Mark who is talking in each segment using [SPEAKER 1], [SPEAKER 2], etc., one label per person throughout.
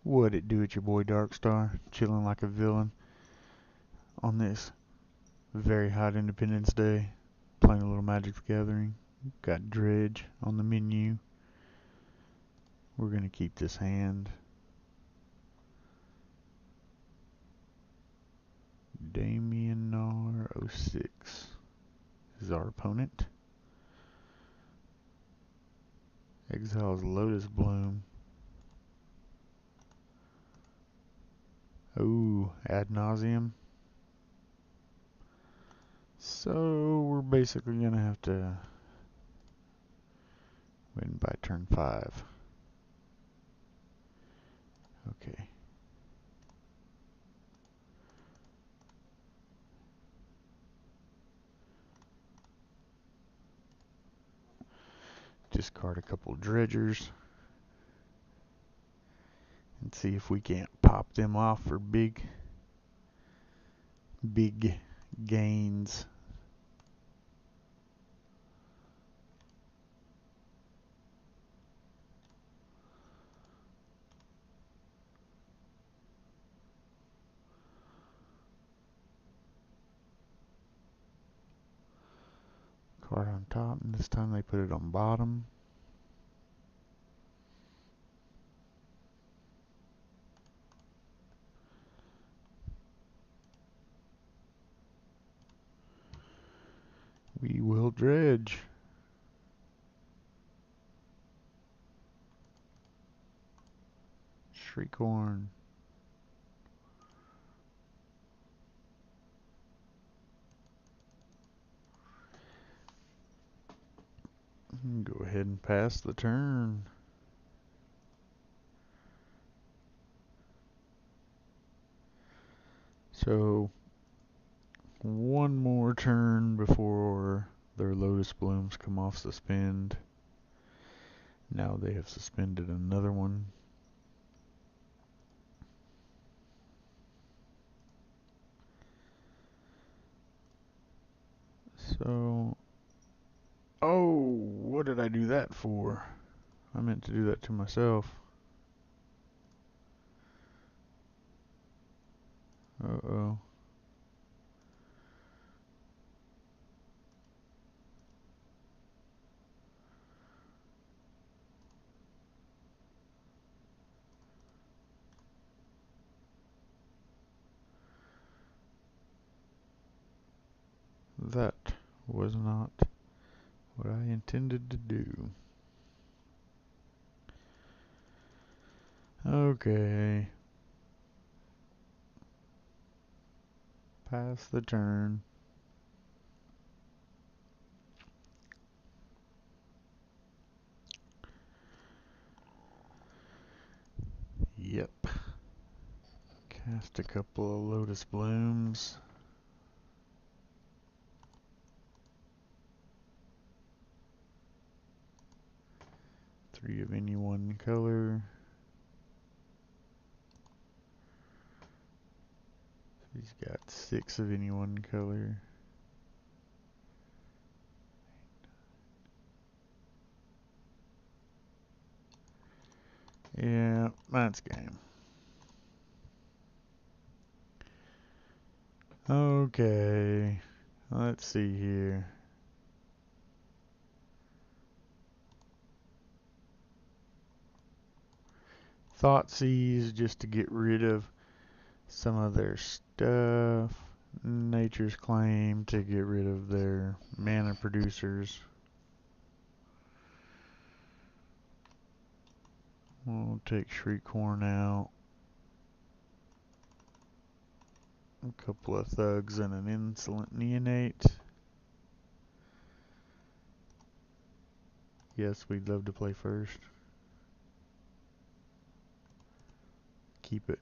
[SPEAKER 1] What it do, it's your boy Darkstar, chilling like a villain on this very hot Independence Day, playing a little Magic the Gathering. Got Dredge on the menu. We're gonna keep this hand. Damienar 06 is our opponent. Exiles Lotus Bloom. Ooh, ad nauseum. So we're basically gonna have to win by turn 5. Okay. Discard a couple dredgers and see if we can't pop them off for big gains. Card on top, and this time they put it on bottom. We will dredge. Shriekhorn. Go ahead and pass the turn. So, one more turn before their Lotus Blooms come off suspend. Now they have suspended another one. So, oh, what did I do that for? I meant to do that to myself. Uh-oh. That was not what I intended to do. Okay. Pass the turn. Yep. Cast a couple of Lotus Blooms. 3 of any one color. He's got 6 of any one color. Yeah, that's game. Okay, let's see here. Thoughtseize just to get rid of some of their stuff. Nature's Claim to get rid of their mana producers. We'll take Shriekhorn out. A couple of thugs and an insolent neonate. Yes, we'd love to play first. Keep it.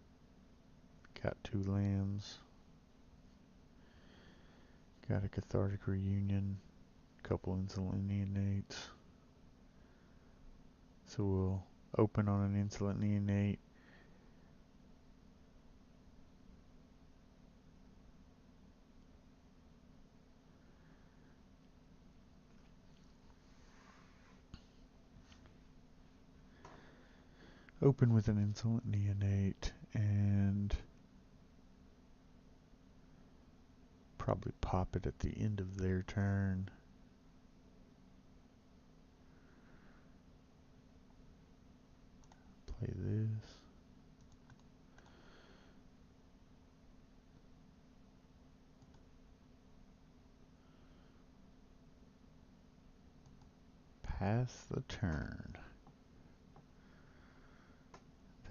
[SPEAKER 1] Got 2 lands. Got a Cathartic Reunion. Couple insolent neonates. So we'll open on an insolent neonate. Open with an insolent neonate and probably pop it at the end of their turn. Play this. Pass the turn.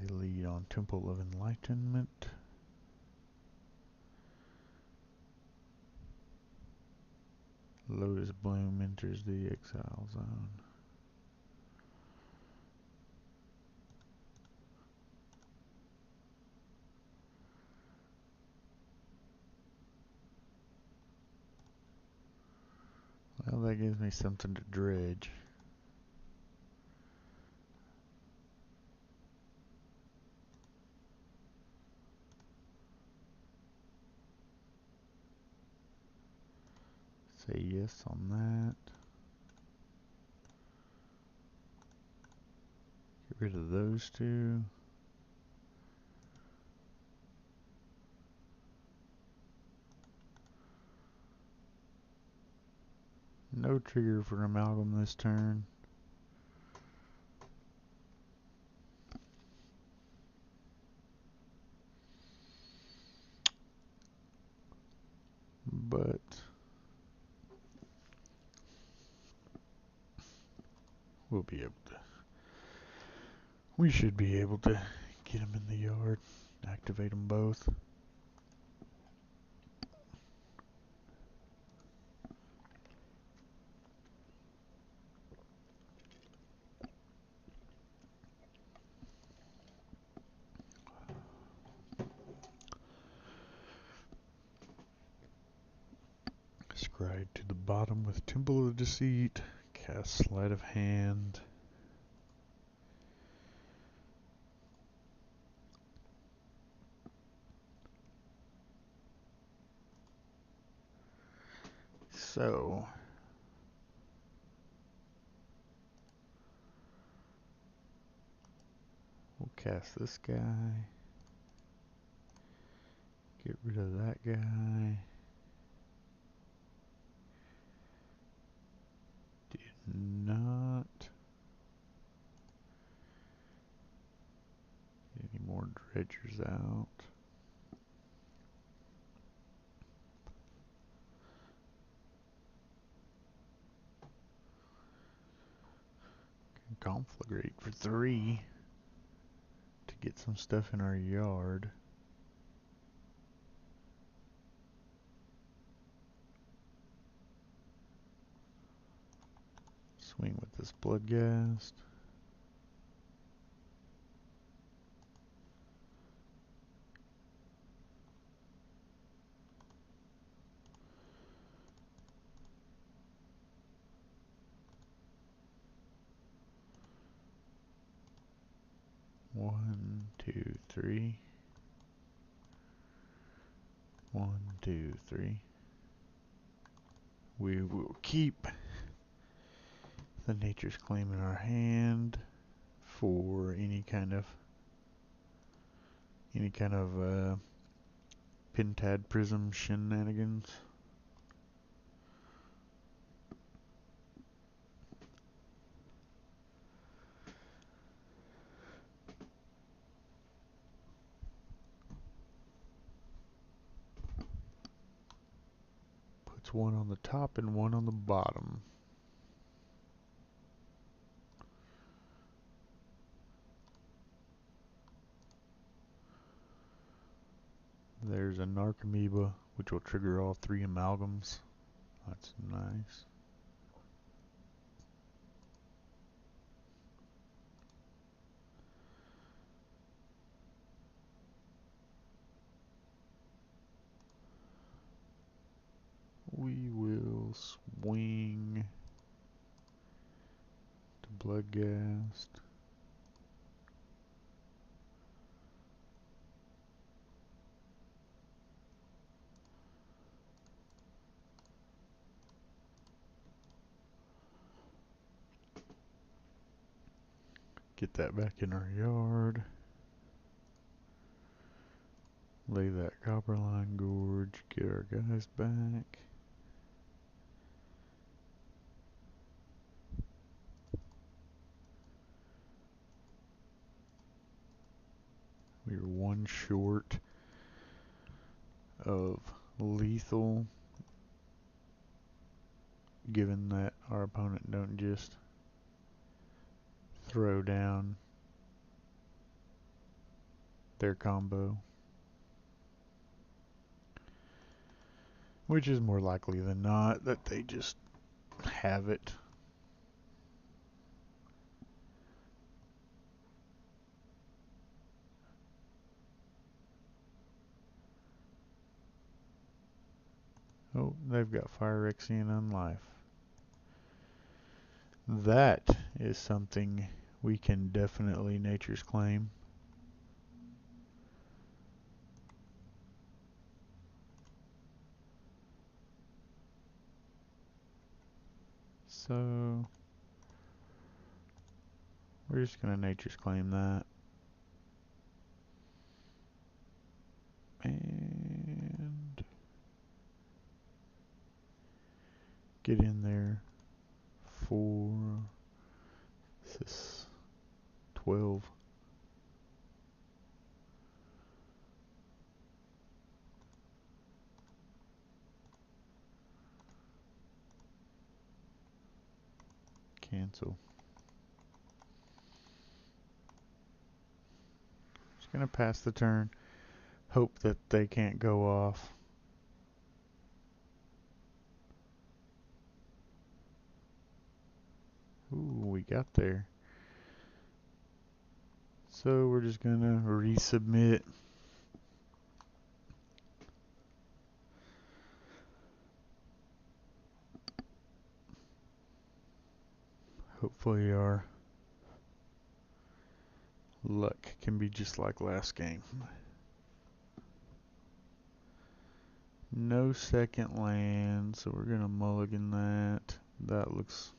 [SPEAKER 1] They lead on Temple of Enlightenment. Lotus Bloom enters the exile zone. Well, that gives me something to dredge. Say yes on that. Get rid of those two. No trigger for amalgam this turn. But we'll be able to. We should be able to get them in the yard. Activate them both. Scribe to the bottom with Temple of Deceit. Cast Sleight of Hand. So we'll cast this guy. Get rid of that guy. Did not get any more dredgers out. Conflagrate for 3 to get some stuff in our yard. Swing with this Bloodghast. One, two, three. 1, 2, 3. We will keep the Nature's Claim in our hand for any kind of Pintad Prism shenanigans. Puts one on the top and one on the bottom. There's a Narcomoeba, which will trigger all 3 amalgams. That's nice. We will swing to Bloodghast. Get that back in our yard. Lay that copper line gorge. Get our guys back. We were one short of lethal, given that our opponent don't just throw down their combo, which is more likely than not that they just have it. Oh, they've got Phyrexian on life. That is something we can definitely nature's claim. So we're just gonna nature's claim that. And get in there for this 12. Cancel. Just gonna pass the turn. Hope that they can't go off. Ooh, we got there. So we're just gonna resubmit. Hopefully our luck can be just like last game. No second land, so we're gonna mulligan that. That looks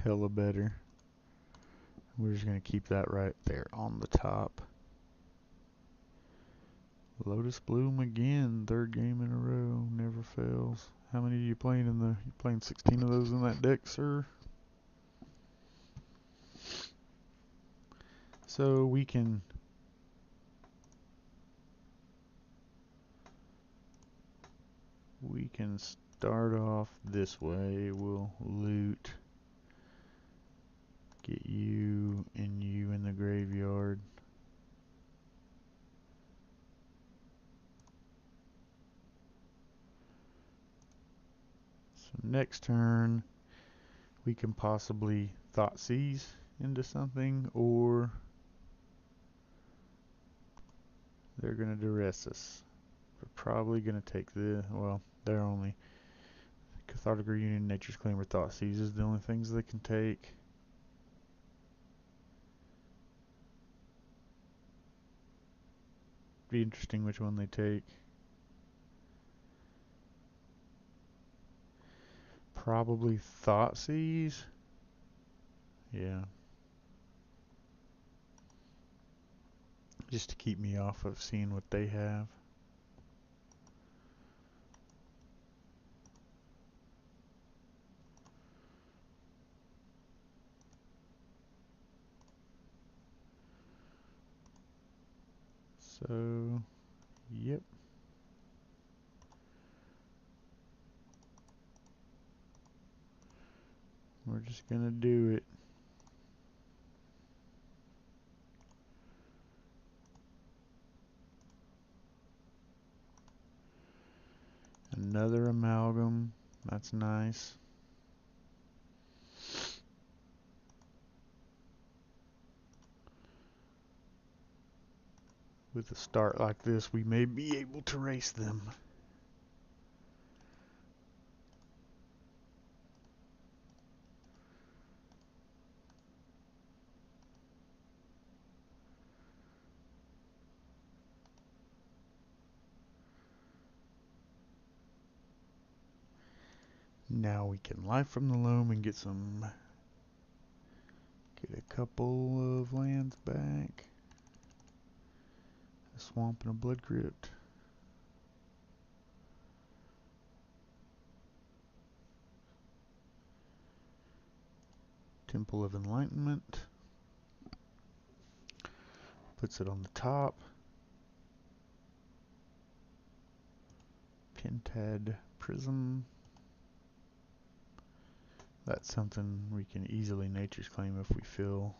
[SPEAKER 1] hella better. We're just gonna keep that right there on the top. Lotus Bloom again, third game in a row, never fails. How many are you playing in the? You playing 16 of those in that deck, sir? So we can start off this way. We'll loot, get you and you in the graveyard. So next turn we can possibly Thoughtseize into something, or they're gonna duress us. We're probably gonna take the, well, they're only Cathartic Reunion, Nature's Claim, or Thoughtseize is the only things they can take. Be interesting which one they take. Probably Thoughtseize. Yeah. Just to keep me off of seeing what they have. So, yep. We're just gonna do it. Another amalgam. That's nice. With a start like this, we may be able to race them. Now we can life from the loam and get some Get a couple of lands back. A swamp and a blood crypt. Temple of Enlightenment. Puts it on the top. Pentad Prism. That's something we can easily Nature's Claim if we feel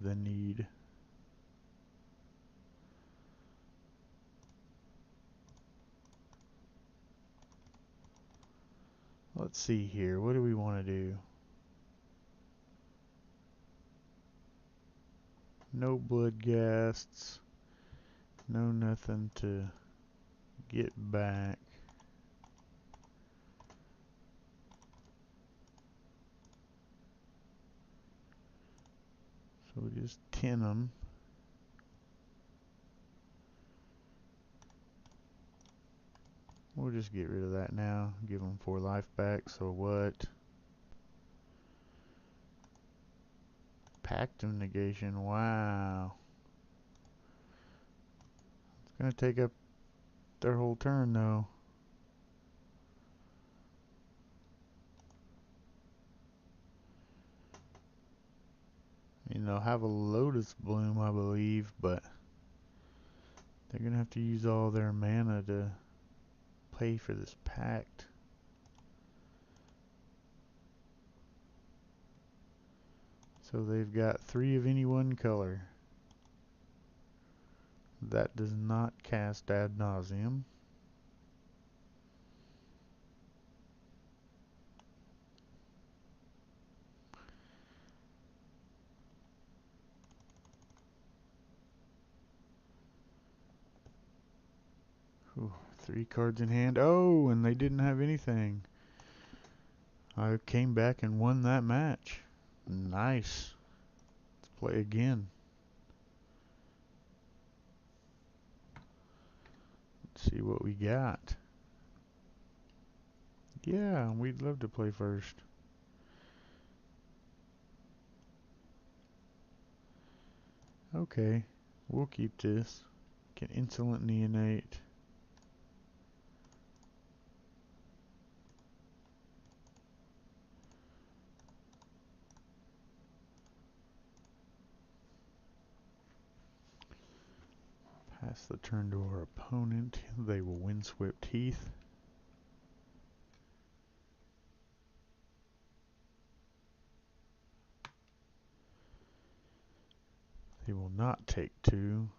[SPEAKER 1] the need. Let's see here. What do we want to do? No blood ghasts. No nothing to get back. So we just tin them. We'll just get rid of that now. Give them 4 life back. So what? Pact of Negation. Wow. It's going to take up their whole turn though. I mean, they'll have a Lotus Bloom, I believe, but they're going to have to use all their mana to pay for this pact. So they've got 3 of any one color. That does not cast Ad Nauseam. Ooh, 3 cards in hand. Oh, and they didn't have anything. I came back and won that match. Nice. Let's play again. Let's see what we got. Yeah, we'd love to play first. Okay, we'll keep this. Can Insolent Neonate. Pass the turn to our opponent. They will Windswept Heath. They will not take 2.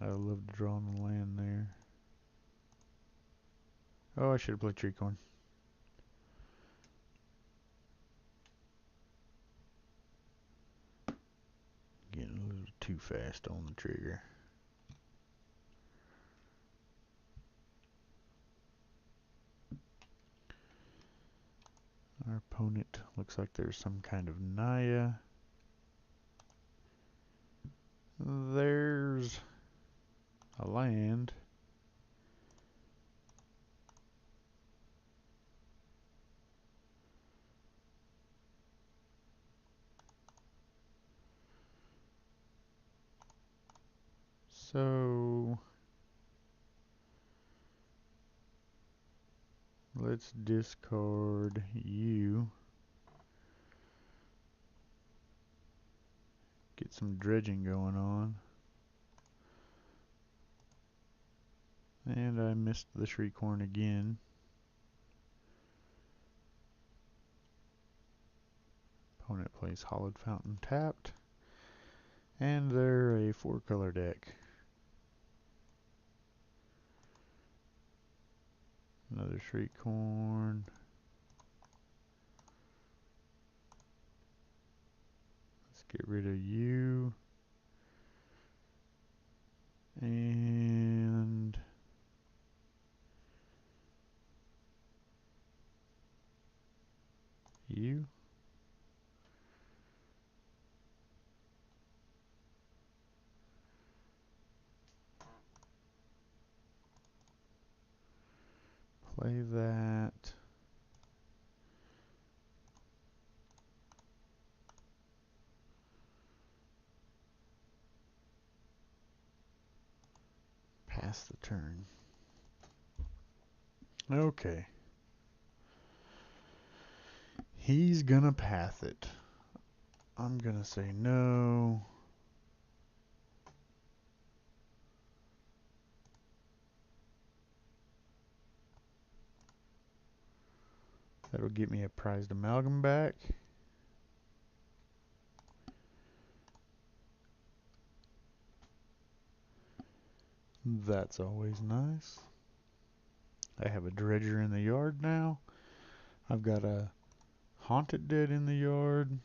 [SPEAKER 1] I would love to draw on the land there. Oh, I should have played Treecorn. Getting a little too fast on the trigger. Our opponent looks like there's some kind of Naya. There's a land. So let's discard you. Get some dredging going on. And I missed the Shriekhorn again. Opponent plays Hollowed Fountain tapped. And they're a 4-color deck. Another Shriekhorn. Let's get rid of you. And you. Play that. Pass the turn. Okay. He's gonna pass it. I'm gonna say no. That'll get me a prized amalgam back. That's always nice. I have a dredger in the yard now. I've got a haunted dead in the yard.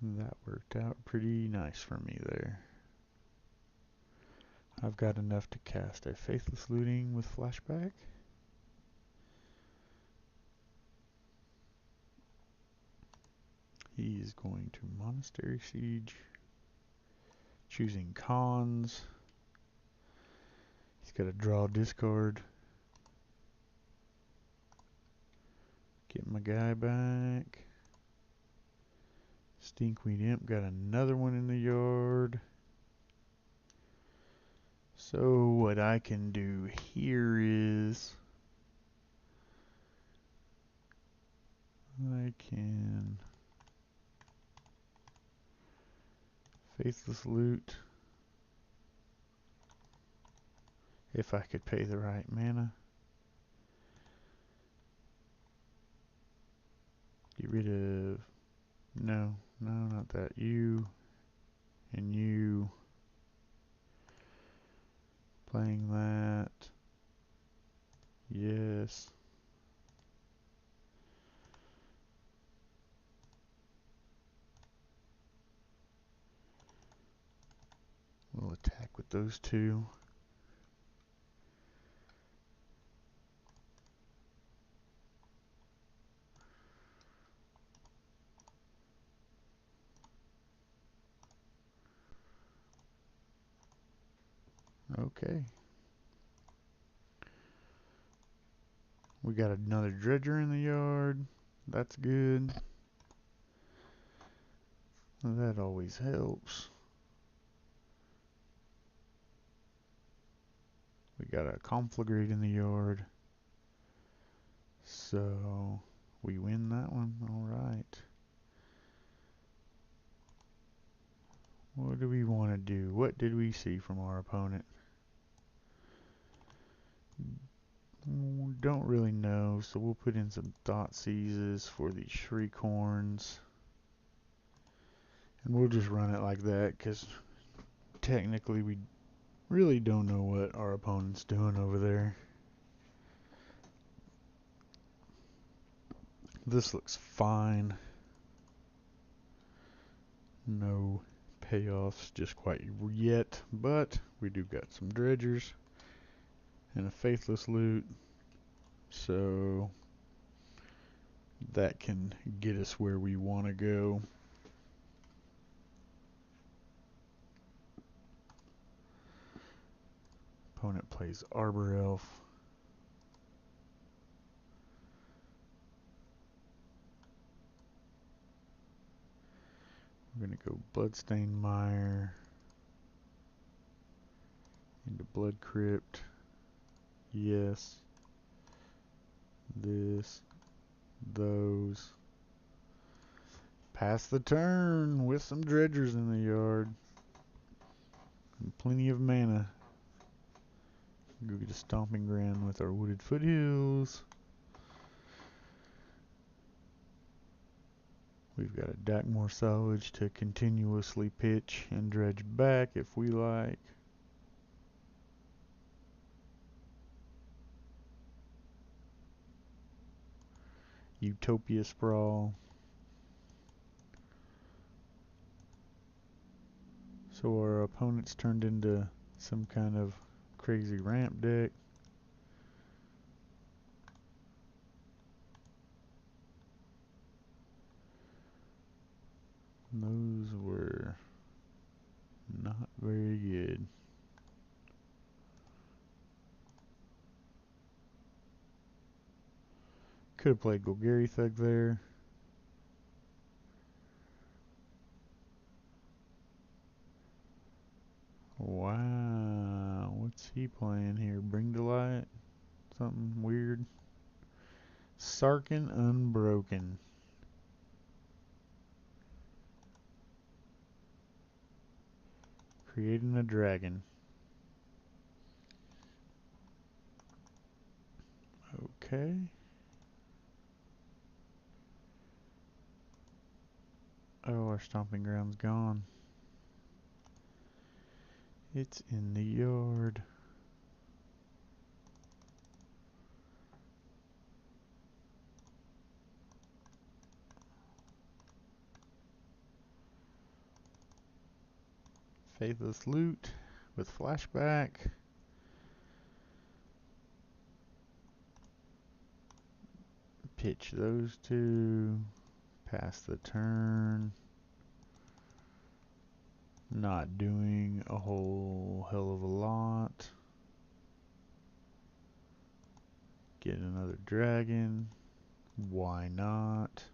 [SPEAKER 1] That worked out pretty nice for me there. I've got enough to cast a Faithless Looting with flashback. He's going to Monastery Siege. Choosing cons. He's got to draw discard. Get my guy back. Stinkweed Imp got another one in the yard. So what I can do here is I can Faithless Loot if I could pay the right mana. Get rid of no, not that. You and you. Playing that. Yes. We'll attack with those two. Okay. We got another dredger in the yard. That's good. That always helps. We got a conflagrate in the yard. So we win that one. Alright. What do we want to do? What did we see from our opponent? Don't really know, so we'll put in some thought seizes for the Shriekhorns. And we'll just run it like that, because technically we really don't know what our opponent's doing over there. This looks fine. No payoffs just quite yet, but we do got some dredgers and a Faithless Loot, so that can get us where we want to go. Opponent plays Arbor Elf. We're going to go Bloodstained Mire into Blood Crypt. Yes. This. Those. Pass the turn with some dredgers in the yard. And plenty of mana. Go get a Stomping Ground with our Wooded Foothills. We've got a Dackmore Salvage to continuously pitch and dredge back if we like. Utopia Sprawl. So our opponent's turned into some kind of crazy ramp deck. Those were not very Could have played Golgari Thug there. Wow, what's he playing here? Bring to Light? Something weird. Sarkin Unbroken. Creating a dragon. Okay. Oh, our stomping ground's gone. It's in the yard. Faithless Loot with flashback. Pitch those two. Pass the turn. Not doing a whole hell of a lot. Get another dragon. Why not?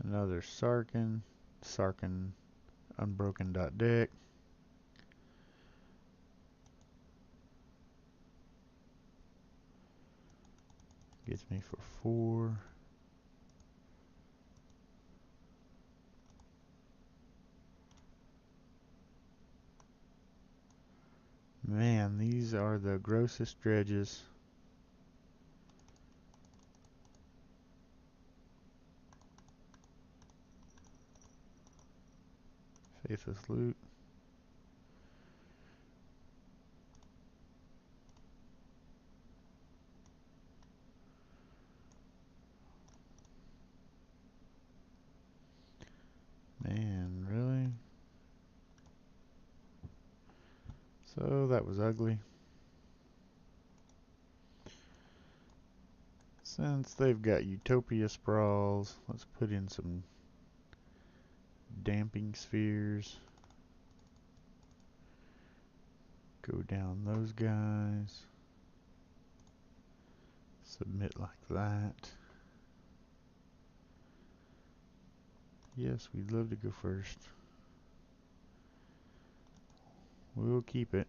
[SPEAKER 1] Another Sarkin. Sarkin Unbroken deck. Gets me for 4. Man, these are the grossest dredges. Faithless Loot. Man, really? So that was ugly. Since they've got Utopia Sprawls, let's put in some damping spheres. Go down those guys. Submit like that. Yes, we'd love to go first. We'll keep it.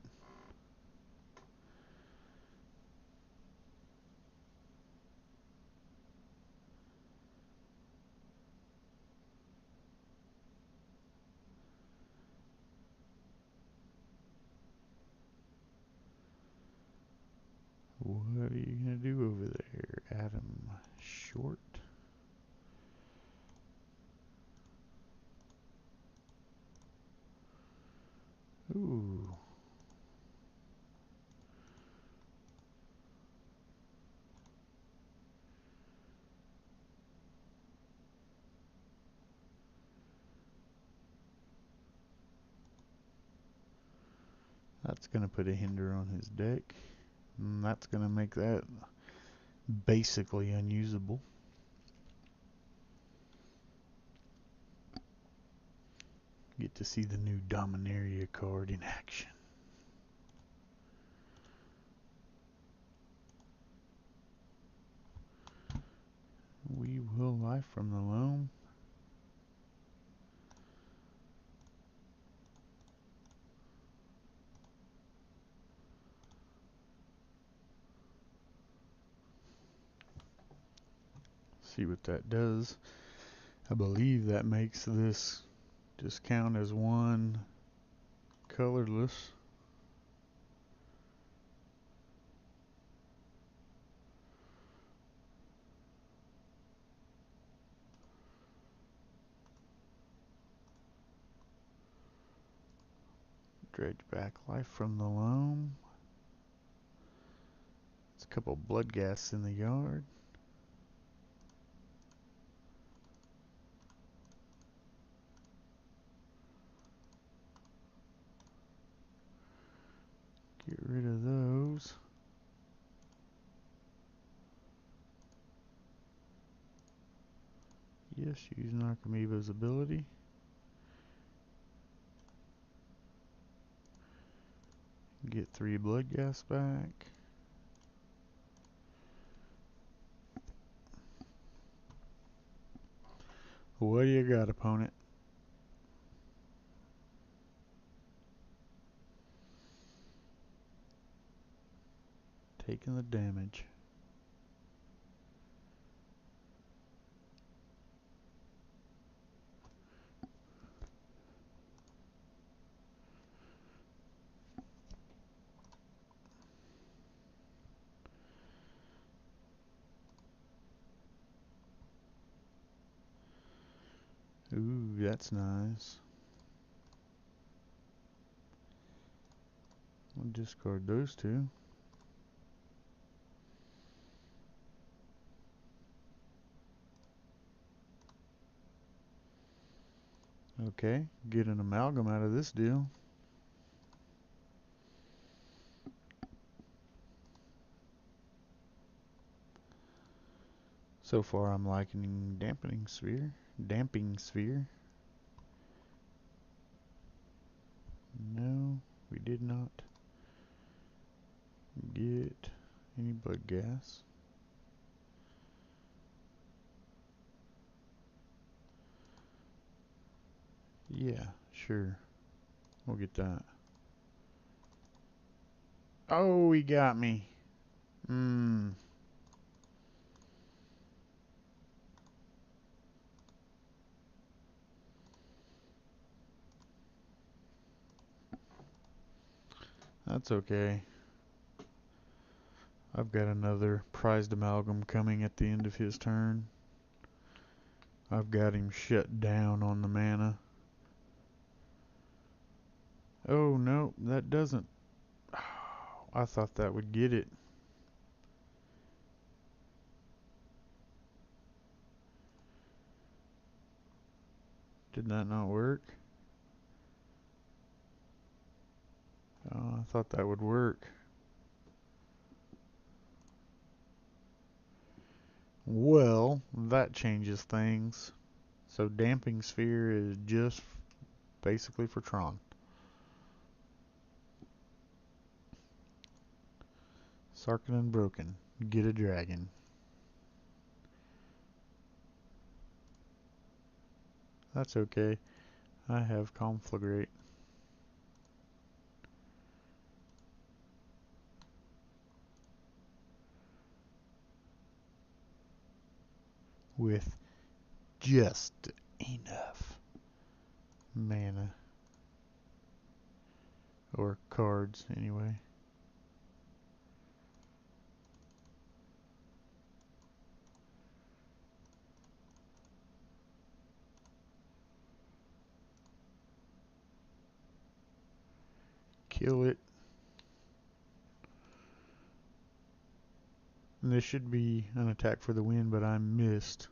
[SPEAKER 1] What are you gonna do over there, Adam Short? Ooh. That's gonna put a hinder on his deck. And that's gonna make that basically unusable. Get to see the new Dominaria card in action. We will life from the loam. See what that does. I believe that makes this just count as one colorless. Dredge back life from the loam. It's a couple blood gas in the yard. Get rid of those. Yes, use Narcomoeba's ability. Get 3 blood gas back. What do you got, opponent? Taking the damage. Ooh, that's nice. I'll discard those 2. Okay, get an amalgam out of this deal. So far I'm liking damping sphere. No, we did not get any blood gas. Yeah, sure. We'll get that. Oh, he got me. That's okay. I've got another prized amalgam coming at the end of his turn. I've got him shut down on the mana. Oh, no, that doesn't. I thought that would get it. Did that not work? Oh, I thought that would work. Well, that changes things. So damping sphere is just basically for Tron. Sarkin Unbroken. Get a dragon. That's okay. I have Conflagrate. With just enough mana. Or cards, anyway. Kill it. And this should be an attack for the win, but I missed.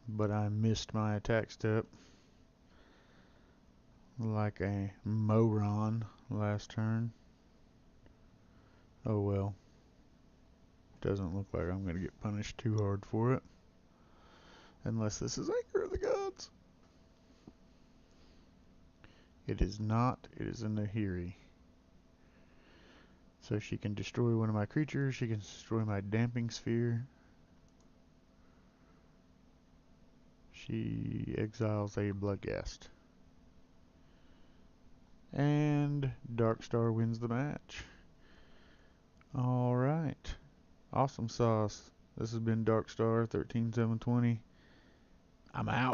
[SPEAKER 1] But I missed my attack step. Like a moron last turn. Oh well. Doesn't look like I'm going to get punished too hard for it. Unless this is Anchor of the Gods. It is not. It is a Nahiri. So she can destroy one of my creatures. She can destroy my damping sphere. She exiles a Bloodghast. And Darkstar wins the match. Alright. Awesome sauce. This has been Darkstar 13720. I'm out.